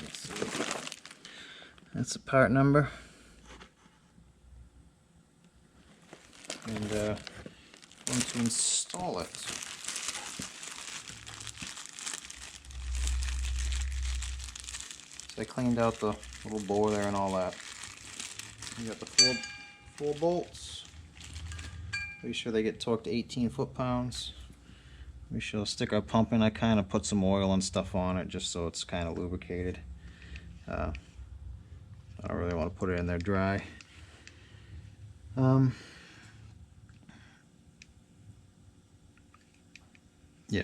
Let's see. That's the part number. And I'm going to install it. So I cleaned out the little bore there and all that. We got the four bolts. Be sure they get torqued to 18 foot-pounds. We shall stick our pump in. I kind of put some oil and stuff on it just so it's kind of lubricated. I don't really want to put it in there dry. Yeah.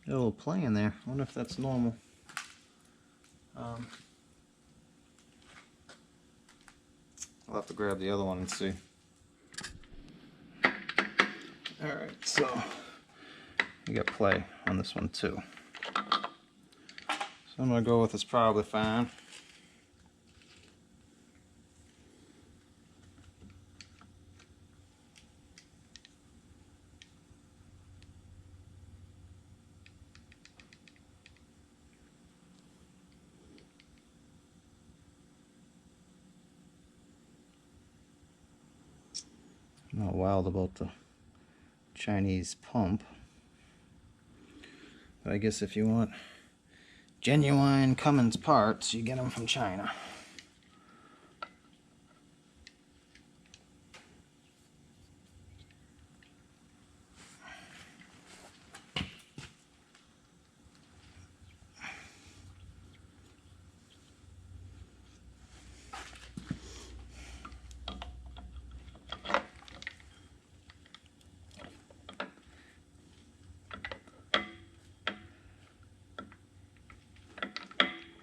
Got a little play in there. I wonder if that's normal. I'll have to grab the other one and see. Alright, so we got play on this one too. So I'm going to go with it's probably fine. I'm not wild about the Chinese pump, but I guess if you want genuine Cummins parts, you get them from China.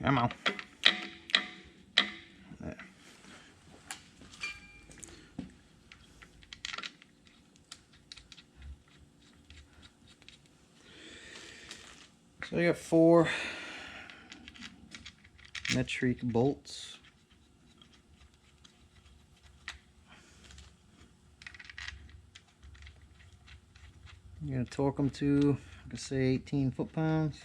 Come on. There. So I got 4 metric bolts. I'm going to torque them to, I could say 18 foot-pounds.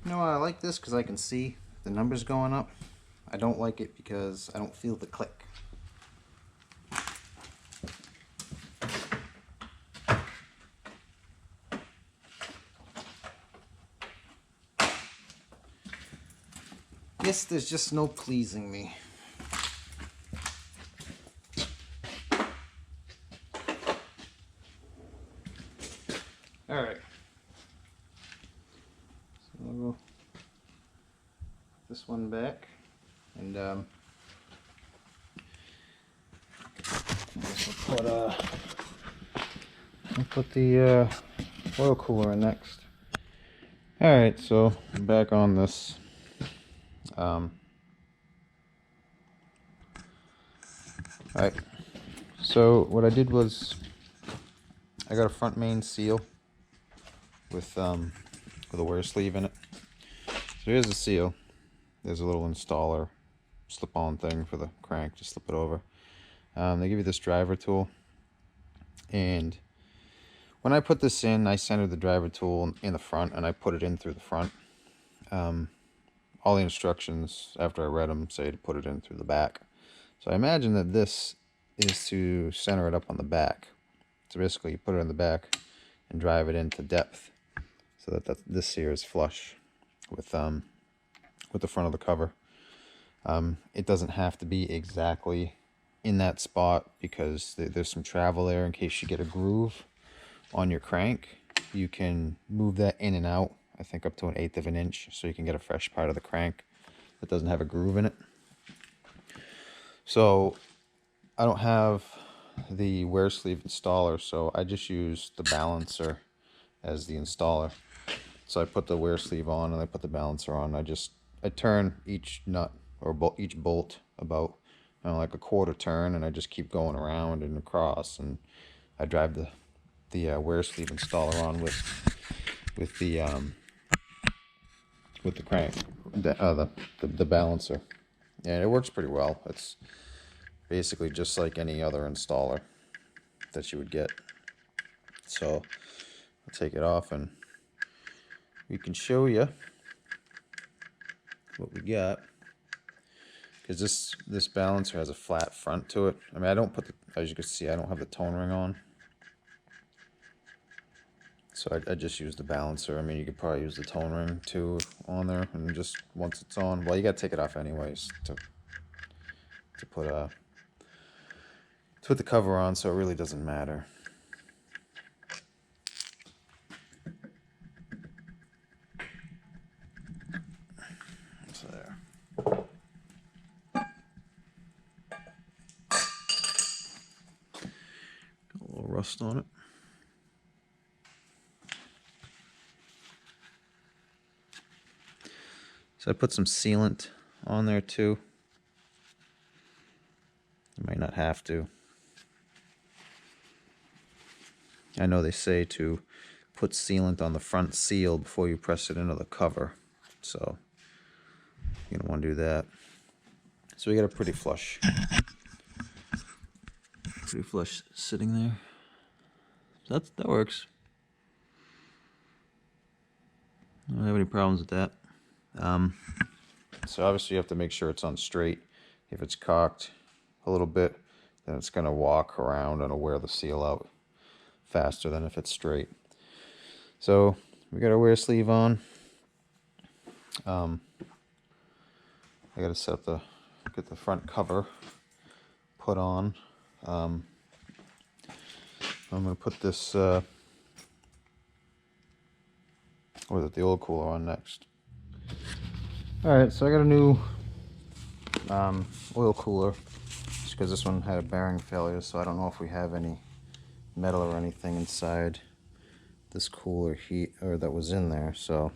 You know, I like this because I can see the numbers going up. I don't like it because I don't feel the click. Yes, there's just no pleasing me. Alright. So we'll go this one back, and I guess we'll put the oil cooler in next. Alright, so I'm back on this. Alright, so what I did was I got a front main seal with a wear sleeve in it. So here's the seal. There's a little installer slip-on thing for the crank, just slip it over. They give you this driver tool, and when I put this in, I centered the driver tool in the front and I put it in through the front. All the instructions after I read them say to put it in through the back. So I imagine that this is to center it up on the back. So basically you put it in the back and drive it into depth so that this here is flush with the front of the cover. It doesn't have to be exactly in that spot because there's some travel there in case you get a groove on your crank. You can move that in and out, I think up to 1/8 of an inch, so you can get a fresh part of the crank that doesn't have a groove in it. So I don't have the wear sleeve installer, so I just use the balancer as the installer. So I put the wear sleeve on and I put the balancer on. I turn each nut or each bolt about like a quarter turn, and I just keep going around and across, and I drive the wear sleeve installer on with the crank, the balancer, and it works pretty well. It's basically just like any other installer that you would get. So I'll take it off and we can show you what we got, because this balancer has a flat front to it. I mean, I don't put as you can see, I don't have the tone ring on, so I just use the balancer. I mean, you could probably use the tone ring too on there, and just once it's on, well, you gotta take it off anyways to put the cover on, so it really doesn't matter. So there. Got a little rust on it. So I put some sealant on there too. You might not have to. I know they say to put sealant on the front seal before you press it into the cover, so you're gonna want to do that. So we got a pretty flush sitting there. So that works. I don't have any problems with that. So obviously you have to make sure it's on straight. If it's cocked a little bit, then it's gonna walk around and wear the seal out faster than if it's straight. So we got our wear sleeve on. I gotta get the front cover put on. I'm gonna put this the oil cooler on next. Alright, so I got a new oil cooler, just because this one had a bearing failure, so I don't know if we have any metal or anything inside this cooler that was in there. So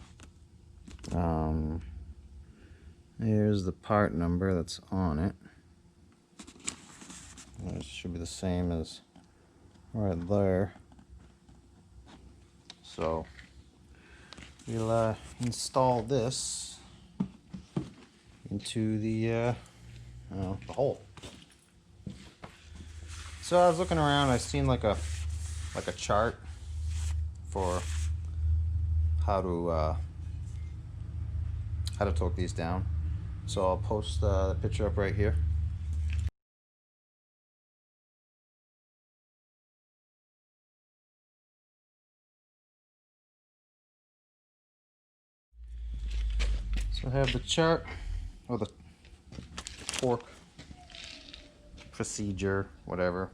here's the part number that's on it. And it should be the same as right there. So we'll install this into the hole. So I was looking around, I seen like a chart for how to torque these down. So I'll post the picture up right here. So I have the chart or the torque procedure, whatever,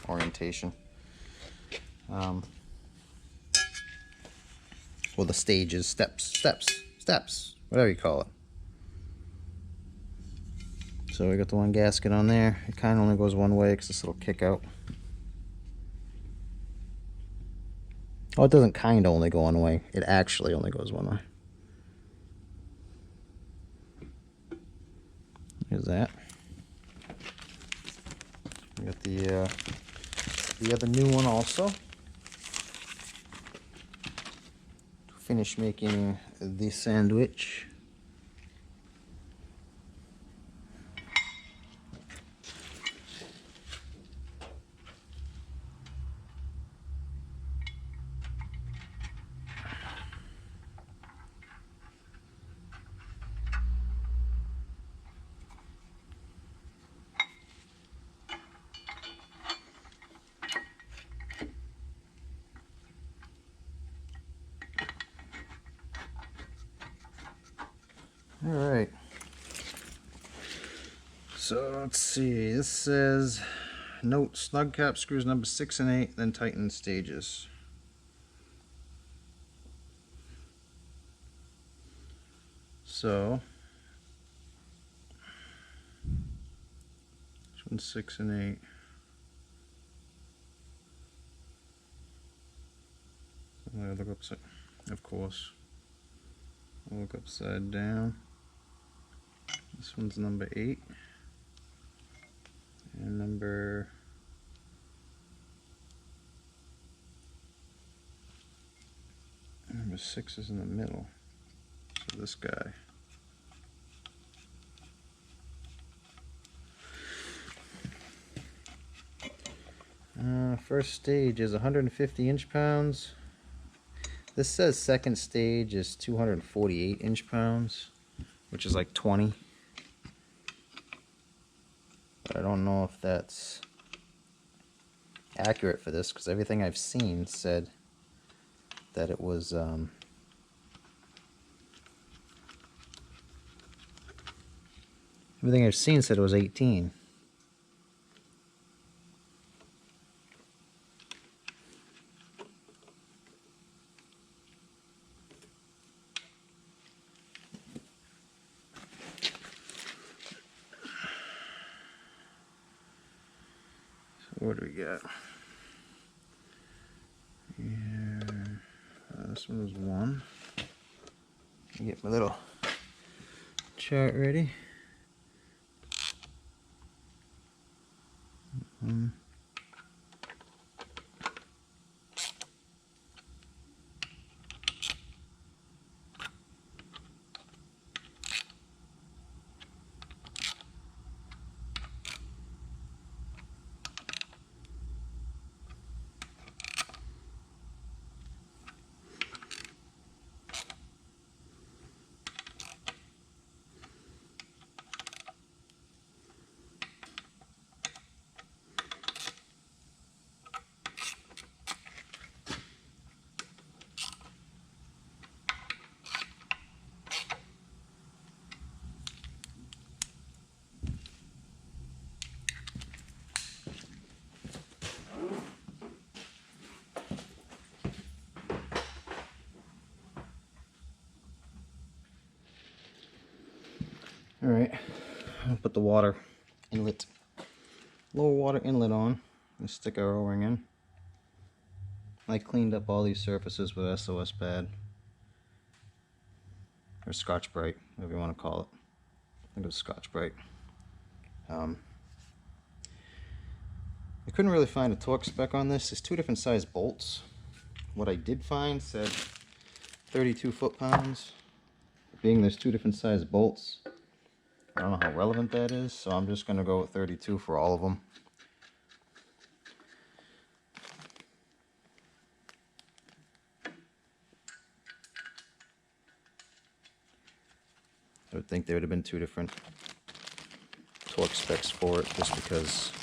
orientation. Well, the stages, steps, whatever you call it. So we got the one gasket on there. It kind of only goes one way because this little kick out. Oh, it doesn't kind of only go one way. It actually only goes one way. Here's that. We got the other new one also. Finish making the sandwich. Alright, so let's see, this says note snug cap screws number 6 and 8, then tighten stages. So which one's 6 and 8? I'll look upside, of course, I'll look upside down. This one's number 8, and number 6 is in the middle. So this guy. First stage is 150 inch-pounds. This says second stage is 248 inch-pounds, which is like 20. But I don't know if that's accurate for this, because everything I've seen said that it was everything I've seen said it was 18. What do we got? Here, this one was 1. Get my little chart ready. Alright, I'll put the water inlet, lower water inlet on and stick our O-ring in. I cleaned up all these surfaces with SOS pad, or Scotch-Brite, whatever you want to call it. I think it was Scotch-Brite. I couldn't really find a torque spec on this. There's 2 different size bolts. What I did find said 32 foot-pounds. Being there's 2 different size bolts, I don't know how relevant that is, so I'm just going to go with 32 for all of them. I would think there would have been 2 different torque specs for it, just because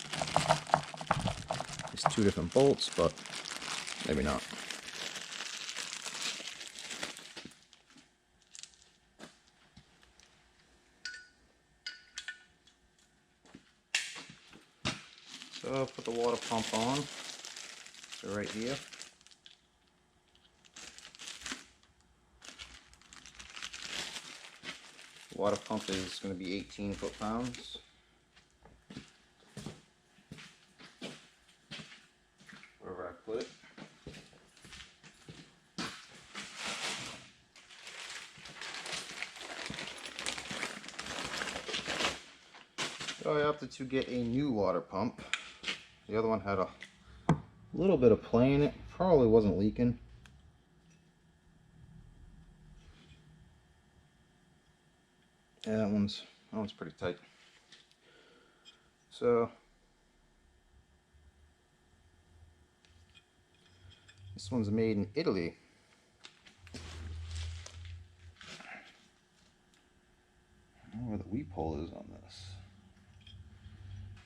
there's 2 different bolts, but maybe not. So I'll put the water pump on. So right here. The water pump is going to be 18 foot-pounds. Wherever I put it. So I opted to get a new water pump. The other one had a little bit of play in it. Probably wasn't leaking. Yeah, that one's pretty tight. So this one's made in Italy. I don't know where the weep hole is on this.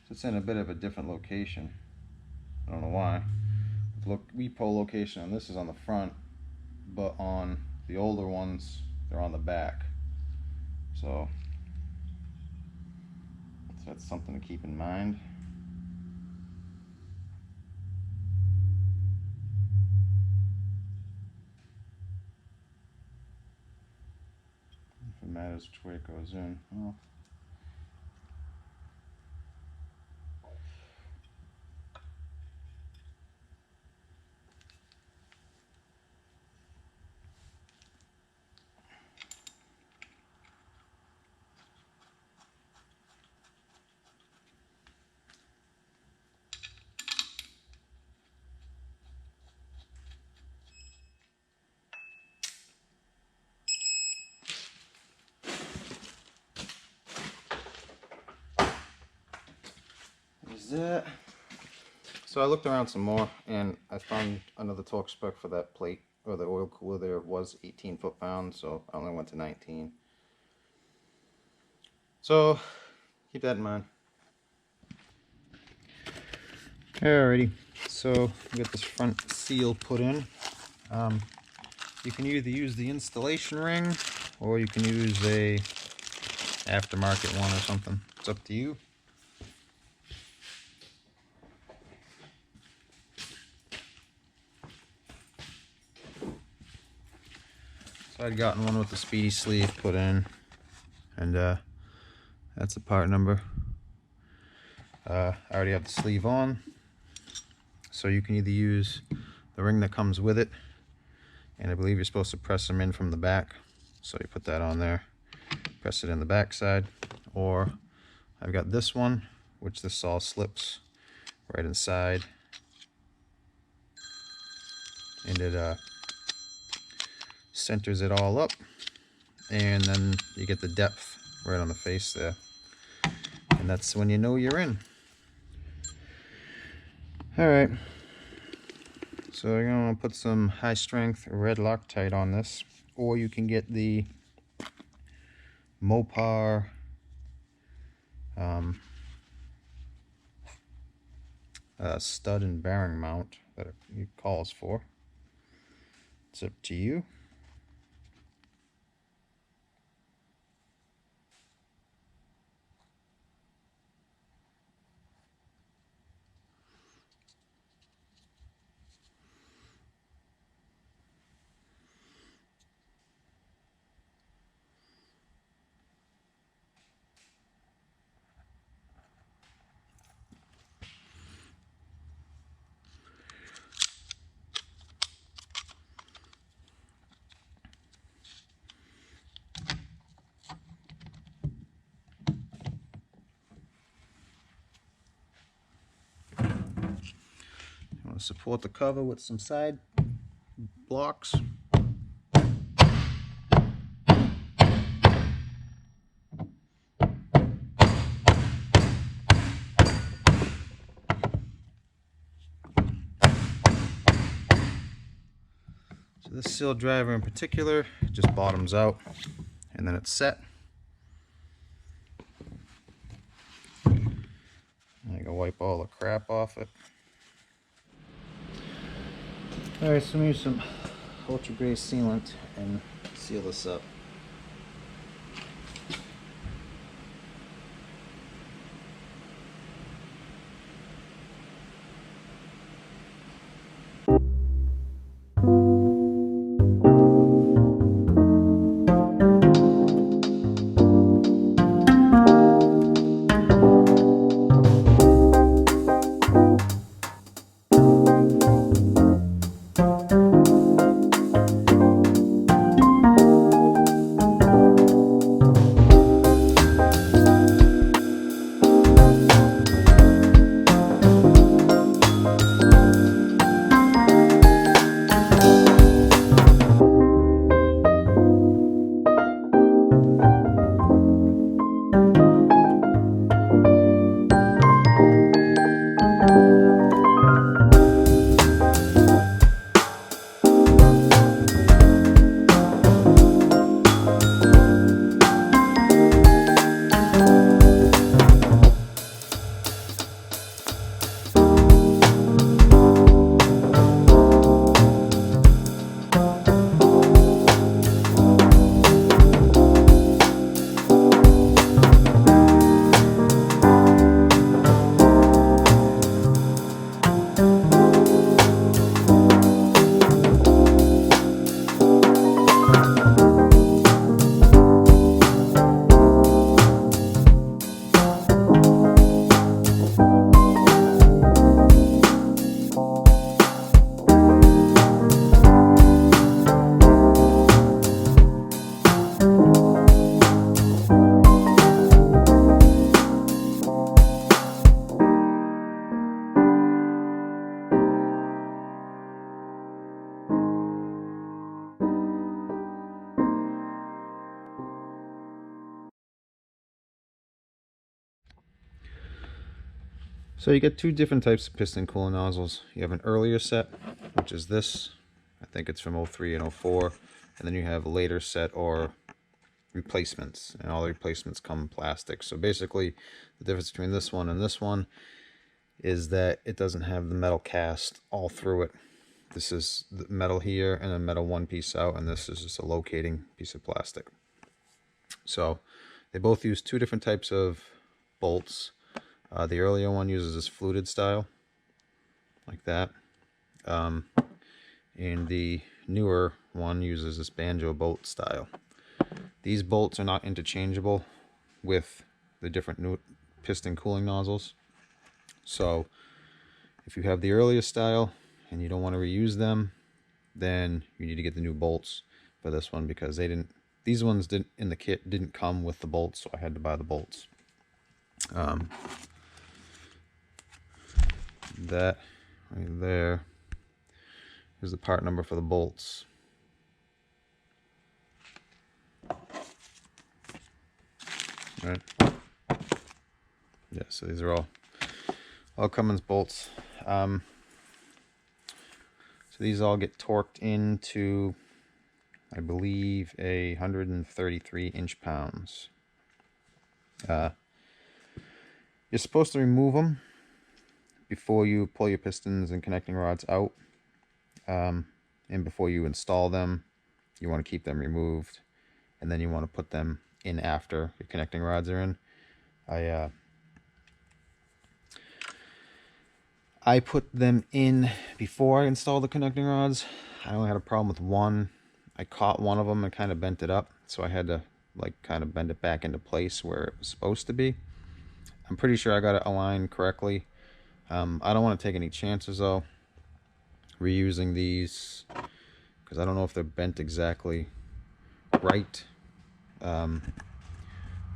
So it's in a bit of a different location. I don't know why. The weep hole location on this is on the front, but on the older ones, they're on the back. So that's something to keep in mind. If it matters which way it goes in. Well, that. So I looked around some more and I found another torque spec for that plate, or the oil cooler there was 18 foot-pounds, so I only went to 19. So keep that in mind. Alrighty, so we got this front seal put in. You can either use the installation ring or you can use a aftermarket one or something. It's up to you. So I'd gotten one with the speedy sleeve put in, and that's the part number. I already have the sleeve on, so you can either use the ring that comes with it, and I believe you're supposed to press them in from the back. So you put that on there, press it in the back side, or I've got this one, which this all slips right inside, and it centers it all up, and then you get the depth right on the face there, and that's when you know you're in. Alright, so you're going to put some high strength red Loctite on this, or you can get the Mopar stud and bearing mount that it calls for. It's up to you. Support the cover with some side blocks. So this seal driver in particular just bottoms out and then it's set. I can wipe all the crap off it. Alright, so I'm going to use some ultra gray sealant and seal this up. So you get two different types of piston cooling nozzles. You have an earlier set, which is this. I think it's from 03 and 04. And then you have a later set or replacements. And all the replacements come plastic. So basically, the difference between this one and this one is that it doesn't have the metal cast all through it. This is the metal here and a metal one piece out, and this is just a locating piece of plastic. So they both use two different types of bolts. The earlier one uses this fluted style, like that. And the newer one uses this banjo bolt style. These bolts are not interchangeable with the different new piston cooling nozzles. So if you have the earlier style and you don't want to reuse them, then you need to get the new bolts for this one, because these ones didn't in the kit didn't come with the bolts, so I had to buy the bolts. That right there is the part number for the bolts. Right. Yeah, so these are all Cummins bolts. So these all get torqued into, I believe, 133 inch-pounds. You're supposed to remove them before you pull your pistons and connecting rods out, and before you install them. You want to keep them removed, and then you want to put them in after your connecting rods are in. I put them in before I installed the connecting rods. I only had a problem with one. I caught one of them and kind of bent it up, so I had to kind of bend it back into place where it was supposed to be. I'm pretty sure I got it aligned correctly. I don't want to take any chances though reusing these, because I don't know if they're bent exactly right.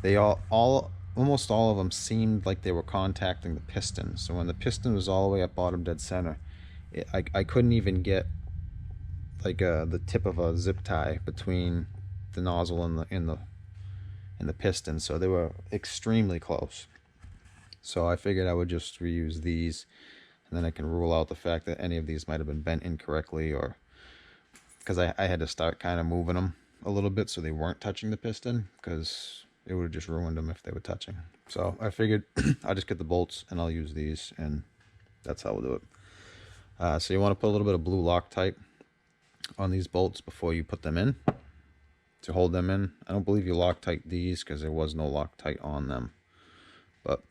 They almost all of them seemed like they were contacting the piston. So when the piston was all the way up bottom dead center, I couldn't even get the tip of a zip tie between the nozzle and the piston. So they were extremely close. So I figured I would just reuse these, and then I can rule out the fact that any of these might have been bent incorrectly, or because I had to start kind of moving them a little bit so they weren't touching the piston, because it would have just ruined them if they were touching. So I figured I'll just get the bolts and I'll use these, and that's how we'll do it. So you want to put a little bit of blue Loctite on these bolts before you put them in to hold them in. I don't believe you Loctite these because there was no Loctite on them, but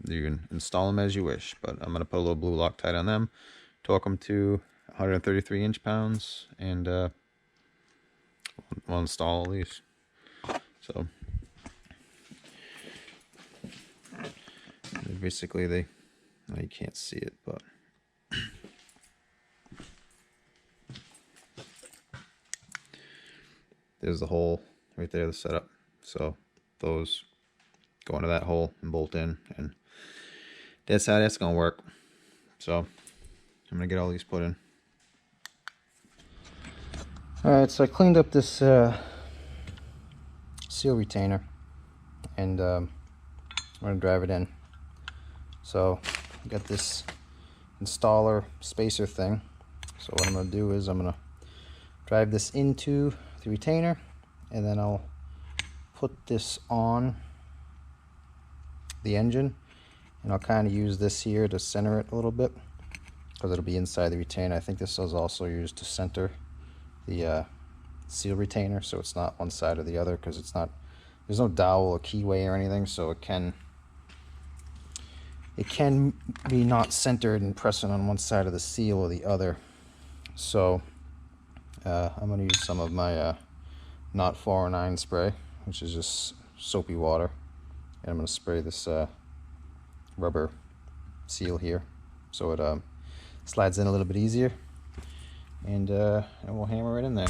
you can install them as you wish. But I'm going to put a little blue Loctite on them, torque them to 133 inch-pounds, and we'll install all these. So basically you can't see it, but there's the hole right there, the setup. So those go into that hole and bolt in, and that's how that's gonna work. So I'm gonna get all these put in. Alright, so I cleaned up this seal retainer, and I'm gonna drive it in. So I got this installer spacer thing. So what I'm gonna do is I'm gonna drive this into the retainer, and then I'll put this on the engine, and I'll kind of use this here to center it a little bit, because it'll be inside the retainer. I think this is also used to center the seal retainer, so it's not one side or the other, because it's not, there's no dowel or keyway or anything, so it can be not centered and pressing on one side of the seal or the other. So I'm going to use some of my Not 409 spray, which is just soapy water, and I'm going to spray this rubber seal here so it slides in a little bit easier, and we'll hammer it in there.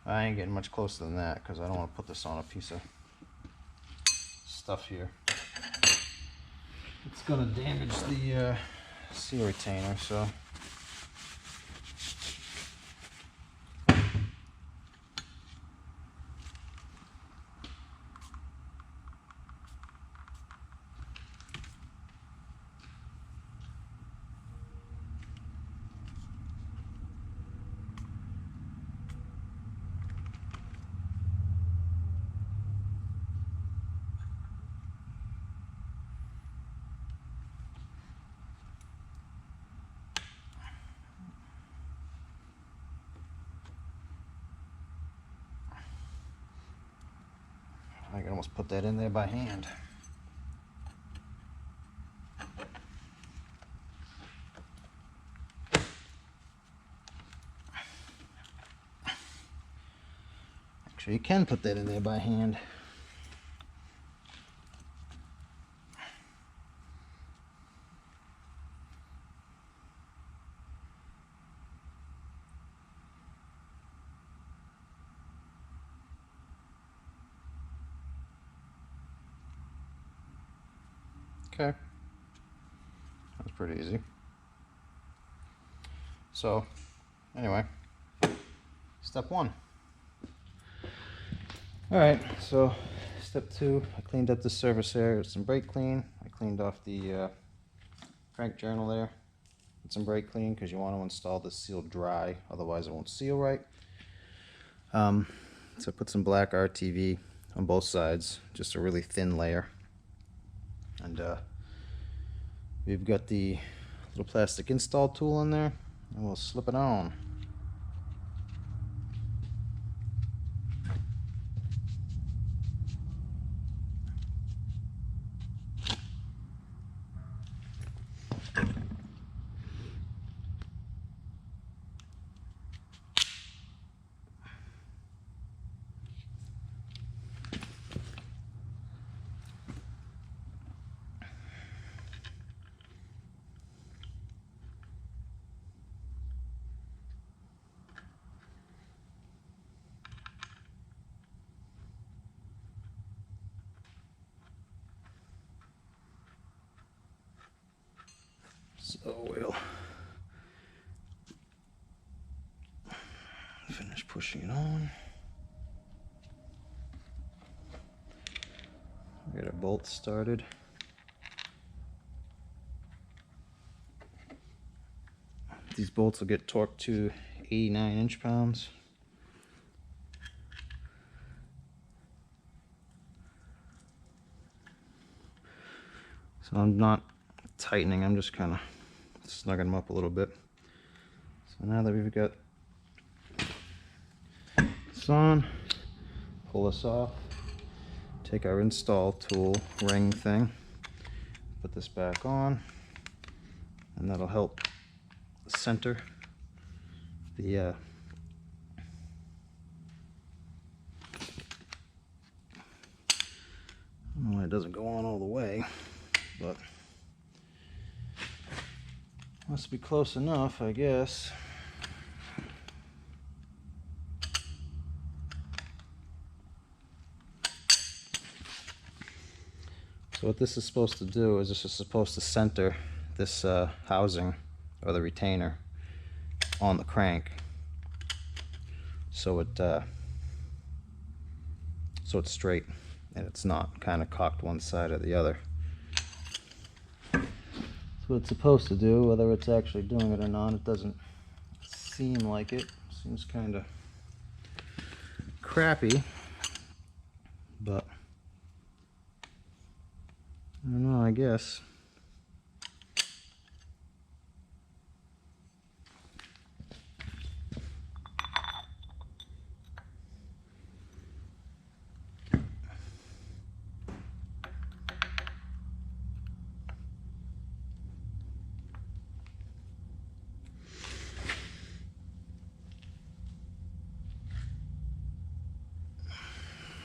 I ain't getting much closer than that because I don't want to put this on a piece of stuff here. It's going to damage the seal retainer, so I can almost put that in there by hand. Actually, you can put that in there by hand. Okay, that's pretty easy. So anyway, step one. Alright, so step two, I cleaned up the surface area with some brake clean. I cleaned off the crank journal there with some brake clean, because you want to install the seal dry, otherwise it won't seal right. So I put some black RTV on both sides, just a really thin layer. And we've got the little plastic install tool in there, and we'll slip it on. So we'll finish pushing it on. Get our bolts started. These bolts will get torqued to 89 inch-pounds. So I'm not tightening, I'm just kind of snugging them up a little bit. So now that we've got this on, pull this off, take our install tool ring thing, put this back on, and that'll help center the I don't know why it doesn't go on all the way, but must be close enough, I guess. So what this is supposed to do is this is supposed to center this housing or the retainer on the crank, so it's straight and it's not kind of cocked one side or the other. That's what it's supposed to do. Whether it's actually doing it or not, it doesn't seem like it. Seems kind of crappy, but I don't know, I guess.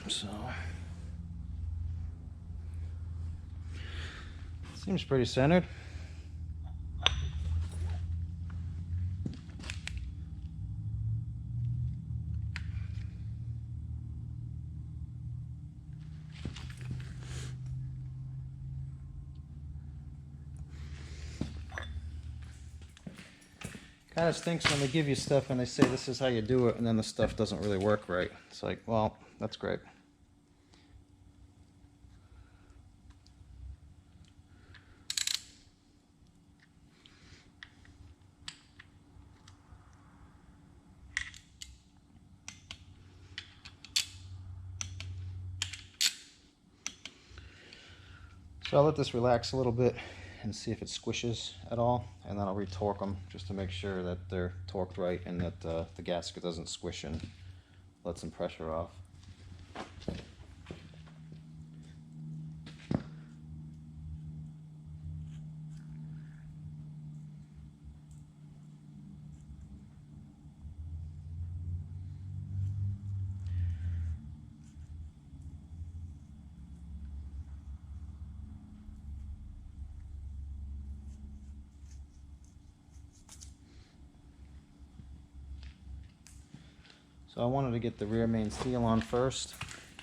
So seems pretty centered. Kind of stinks when they give you stuff and they say this is how you do it, and then the stuff doesn't really work right. It's like, well, that's great. So I'll let this relax a little bit and see if it squishes at all, and then I'll retorque them just to make sure that they're torqued right and that the gasket doesn't squish and let some pressure off. So I wanted to get the rear main seal on first,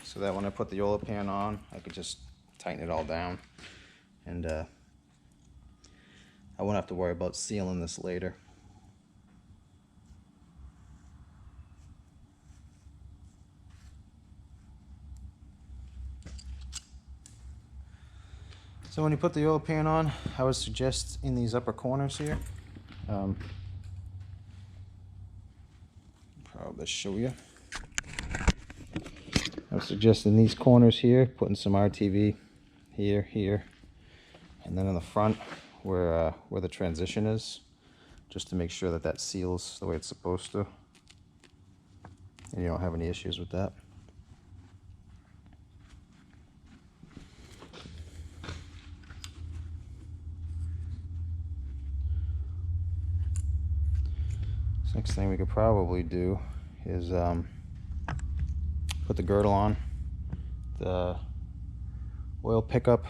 so that when I put the oil pan on, I could just tighten it all down, and I won't have to worry about sealing this later. So when you put the oil pan on, I would suggest in these upper corners here, probably show you. I would suggest in these corners here, putting some RTV here, and then in the front where the transition is, just to make sure that that seals the way it's supposed to, and you don't have any issues with that. Next thing we could probably do is put the girdle on, the oil pickup,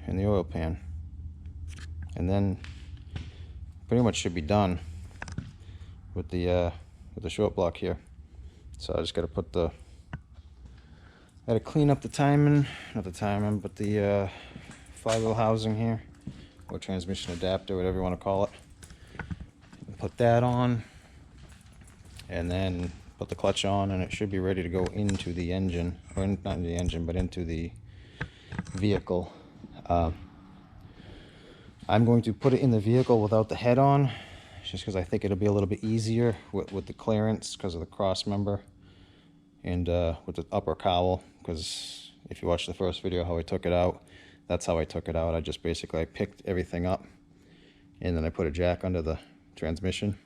and the oil pan, and then pretty much should be done with the short block here. So I just got to put the, clean up the timing, not the timing, but the flywheel housing here, or transmission adapter, whatever you want to call it. Put that on, and then put the clutch on, and it should be ready to go into the engine, or not into the engine, but into the vehicle. I'm going to put it in the vehicle without the head on, just because I think it'll be a little bit easier with the clearance because of the cross member, and with the upper cowl, because if you watch the first video how I took it out, that's how I took it out. I just basically picked everything up, and then I put a jack under the transmission,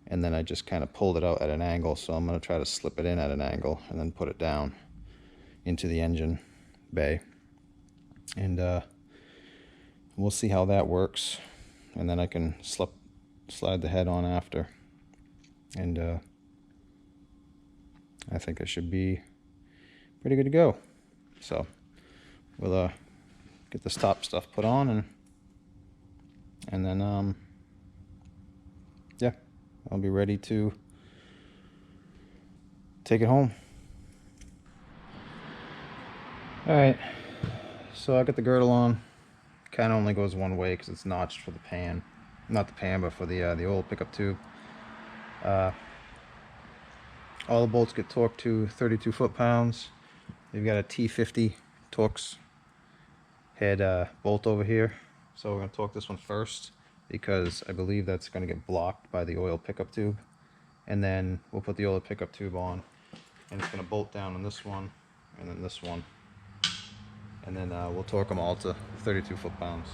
and then I just kind of pulled it out at an angle. So I'm going to try to slip it in at an angle and then put it down into the engine bay, and we'll see how that works. and then I can slide the head on after, and I think I should be pretty good to go. So we'll get this top stuff put on, and then yeah, I'll be ready to take it home. Alright, so I got the girdle on. Kind of only goes one way because it's notched for the pan. Not the pan, but for the oil pickup tube. All the bolts get torqued to 32 foot-pounds. They've got a T50 Torx head bolt over here. So we're going to torque this one first because I believe that's going to get blocked by the oil pickup tube. And then we'll put the oil pickup tube on, and it's going to bolt down on this one and then this one. And then we'll torque them all to 32 foot-pounds.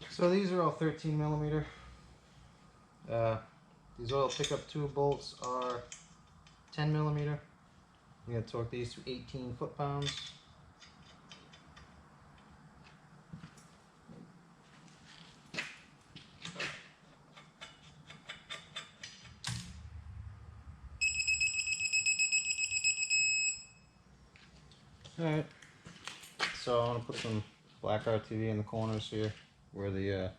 So these are all 13 millimeter. These oil pickup tube bolts are 10 millimeter. I'm going to torque these to 18 foot-pounds. Alright, so I'm going to put some black RTV in the corners here where the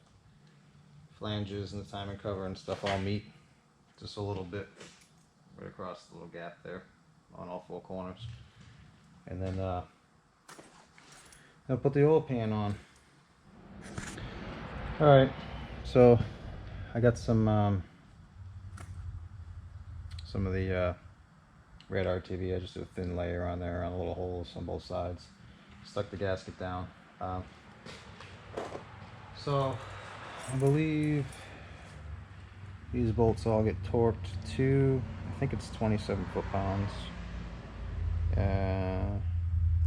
flanges and the timing cover and stuff all meet. Just a little bit right across the little gap there on all four corners. And then I'll put the oil pan on. Alright, so I got some of the red RTV. I just did a thin layer on there around the little holes on both sides. Stuck the gasket down. So I believe these bolts all get torqued to, I think it's 27 foot-pounds.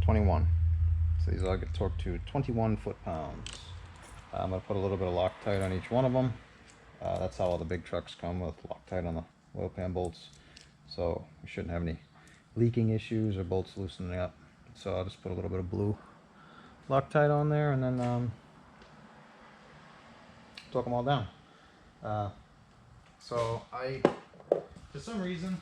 21. So these all get torqued to 21 foot-pounds. I'm going to put a little bit of Loctite on each one of them. That's how all the big trucks come, with Loctite on the oil pan bolts. So we shouldn't have any leaking issues or bolts loosening up. So I'll just put a little bit of blue Loctite on there, and then torque them all down. So for some reason,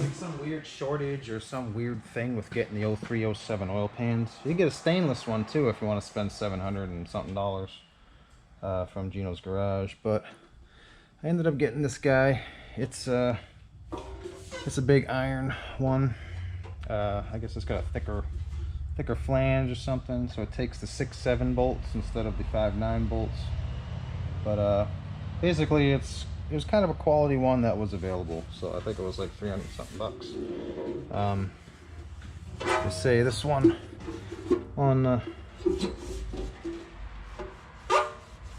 like some weird shortage or some weird thing with getting the 03, 07 oil pans. You can get a stainless one too if you want to spend $700 and something from Gino's Garage. But I ended up getting this guy. It's a big iron one. I guess it's got a thicker flange or something, so it takes the 6-7 bolts instead of the 5-9 bolts. But basically it was kind of a quality one that was available, so I think it was like 300 something bucks. Just say this one on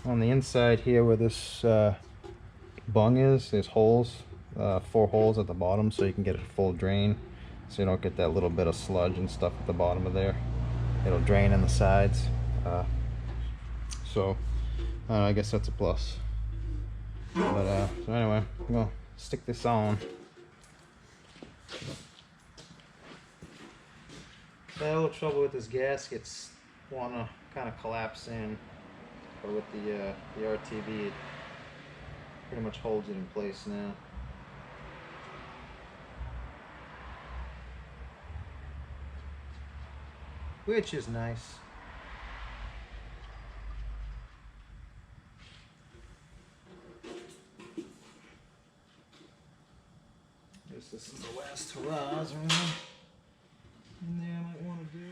the inside here where this bung is, there's holes, 4 holes at the bottom, so you can get a full drain, so you don't get that little bit of sludge and stuff at the bottom of there. It'll drain in the sides. So I guess that's a plus. But so anyway, I'm gonna stick this on. I had a little trouble with this gaskets. Wanna kind of collapse in, but with the RTV, it pretty much holds it in place now. Which is nice. This is the last hurrahs or anything in there I might want to do.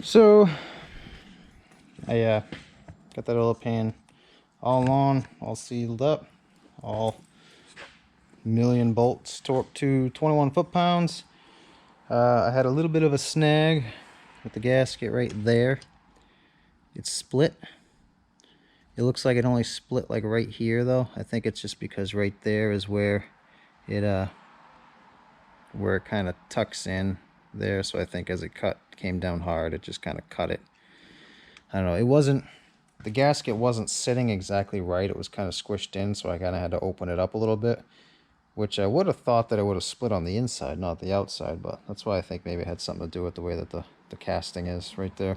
So I got that oil pan all on, all sealed up, all million bolts torqued to 21 foot-pounds. I had a little bit of a snag with the gasket right there. It's split. It looks like it only split like right here though. I think it's just because right there is where it kind of tucks in there. So I think as it came down hard, it just kind of cut it. I don't know. The gasket wasn't sitting exactly right. It was kind of squished in, so I kind of had to open it up a little bit, which I would have thought that it would have split on the inside, not the outside, but that's why I think maybe it had something to do with the way that the casting is right there.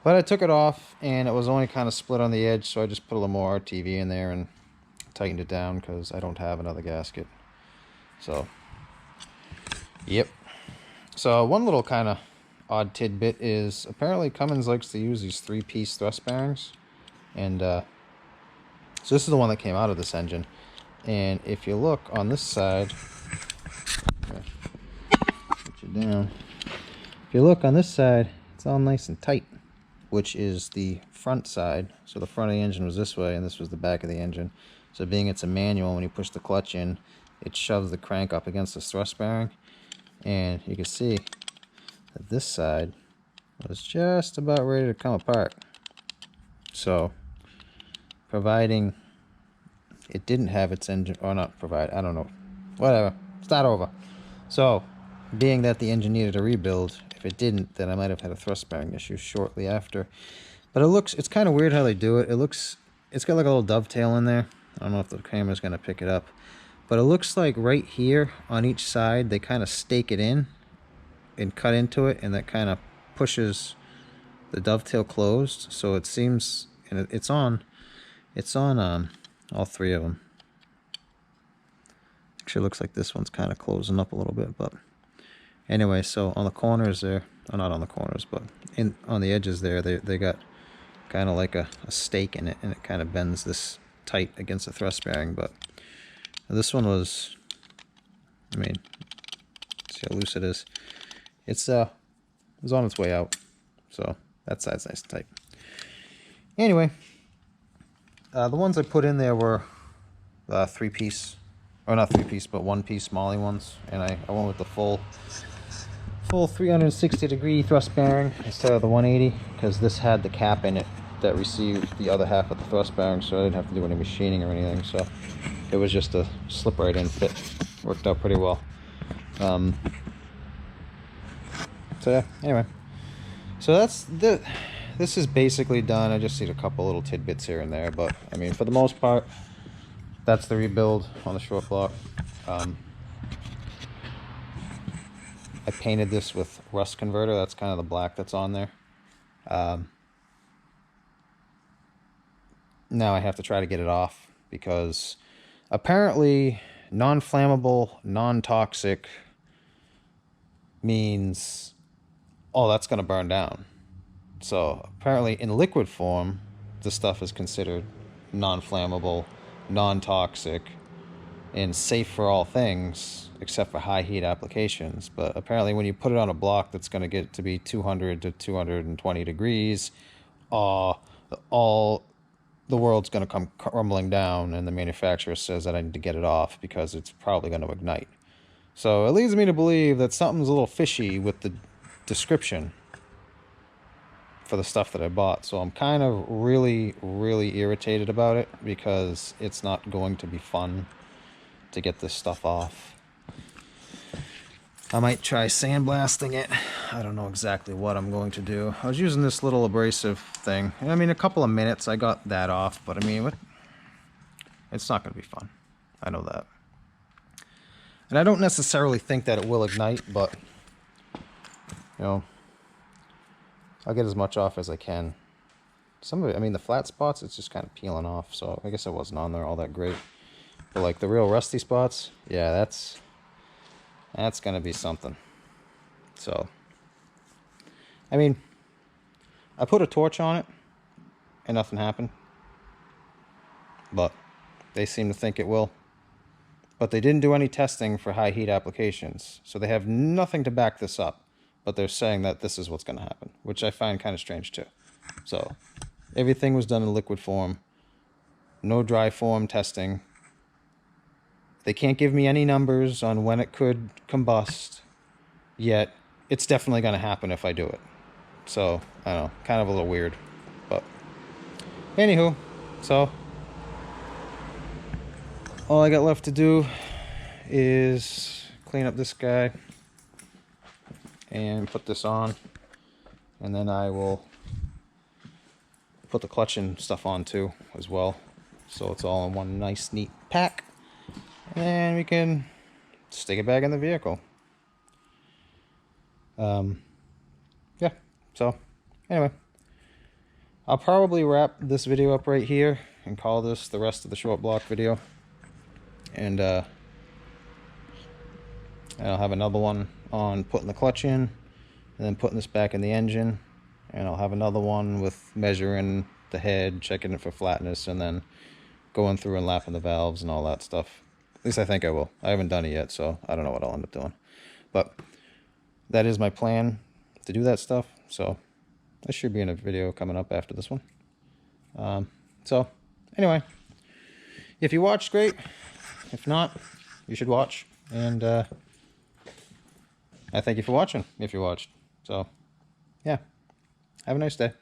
But I took it off, and it was only kind of split on the edge, so I just put a little more RTV in there and tightened it down because I don't have another gasket. So, yep. So one little kind of odd tidbit is apparently Cummins likes to use these 3-piece thrust bearings. And so this is the one that came out of this engine. And if you look on this side, put you down. If you look on this side, it's all nice and tight, which is the front side. So the front of the engine was this way, and this was the back of the engine. So being it's a manual, when you push the clutch in, it shoves the crank up against this thrust bearing. And you can see that this side was just about ready to come apart. So, providing it didn't have its engine, or not provide, I don't know, whatever, start over. So, being that the engine needed a rebuild, if it didn't, then I might have had a thrust bearing issue shortly after. But it's kind of weird how they do it. It's got like a little dovetail in there. I don't know if the camera's going to pick it up. But it looks like right here on each side, they kind of stake it in and cut into it, and that kind of pushes the dovetail closed. So it seems, and it's on all three of them. Actually, it looks like this one's kind of closing up a little bit, but anyway, so on the corners there, or not on the corners, but on the edges there, they got kind of like a stake in it, and it kind of bends this tight against the thrust bearing. But this one was, I mean, see how loose it is. It was on its way out, so that side's nice and tight. Anyway, the ones I put in there were 3-piece, or not 3-piece, but 1-piece Molly ones, and I went with the full 360-degree thrust bearing instead of the 180, because this had the cap in it that received the other half of the thrust bearing, so I didn't have to do any machining or anything. So it was just a slip right in fit. Worked out pretty well. So yeah, anyway, so this is basically done. I just need a couple little tidbits here and there, but I mean, for the most part, that's the rebuild on the short block. I painted this with rust converter. That's kind of the black that's on there. Now I have to try to get it off, because apparently non-flammable, non-toxic means, oh, that's going to burn down. So apparently in liquid form, the stuff is considered non-flammable, non-toxic, and safe for all things except for high heat applications. But apparently when you put it on a block that's going to get to be 200 to 220 degrees, all the world's going to come crumbling down, and the manufacturer says that I need to get it off because it's probably going to ignite. So it leads me to believe that something's a little fishy with the description for the stuff that I bought. So I'm kind of really, really irritated about it, because it's not going to be fun to get this stuff off. I might try sandblasting it. I don't know exactly what I'm going to do. I was using this little abrasive thing. I mean, a couple of minutes I got that off, but I mean, it's not going to be fun. I know that. And I don't necessarily think that it will ignite, but, you know, I'll get as much off as I can. Some of it, I mean, the flat spots, it's just kind of peeling off, so I guess it wasn't on there all that great. But like the real rusty spots, yeah, that's going to be something. So, I mean, I put a torch on it and nothing happened. But they seem to think it will. But they didn't do any testing for high heat applications, so they have nothing to back this up. But they're saying that this is what's going to happen, which I find kind of strange too. So, everything was done in liquid form. no dry form testing. They can't give me any numbers on when it could combust, yet it's definitely going to happen if I do it. So, I don't know, kind of a little weird. But, anywho, so, all I got left to do is clean up this guy and put this on. And then I will put the clutch and stuff on too, as well. So it's all in one nice, neat pack. And we can stick it back in the vehicle. Yeah, so anyway, I'll probably wrap this video up right here and call this the rest of the short block video. And I'll have another one on putting the clutch in and then putting this back in the engine. And I'll have another one with measuring the head, checking it for flatness, and then going through and lapping the valves and all that stuff. At least I think I will. I haven't done it yet, so I don't know what I'll end up doing. But that is my plan, to do that stuff. So that should be in a video coming up after this one. So anyway, if you watched, great. If not, you should watch. And I thank you for watching, if you watched. So yeah, have a nice day.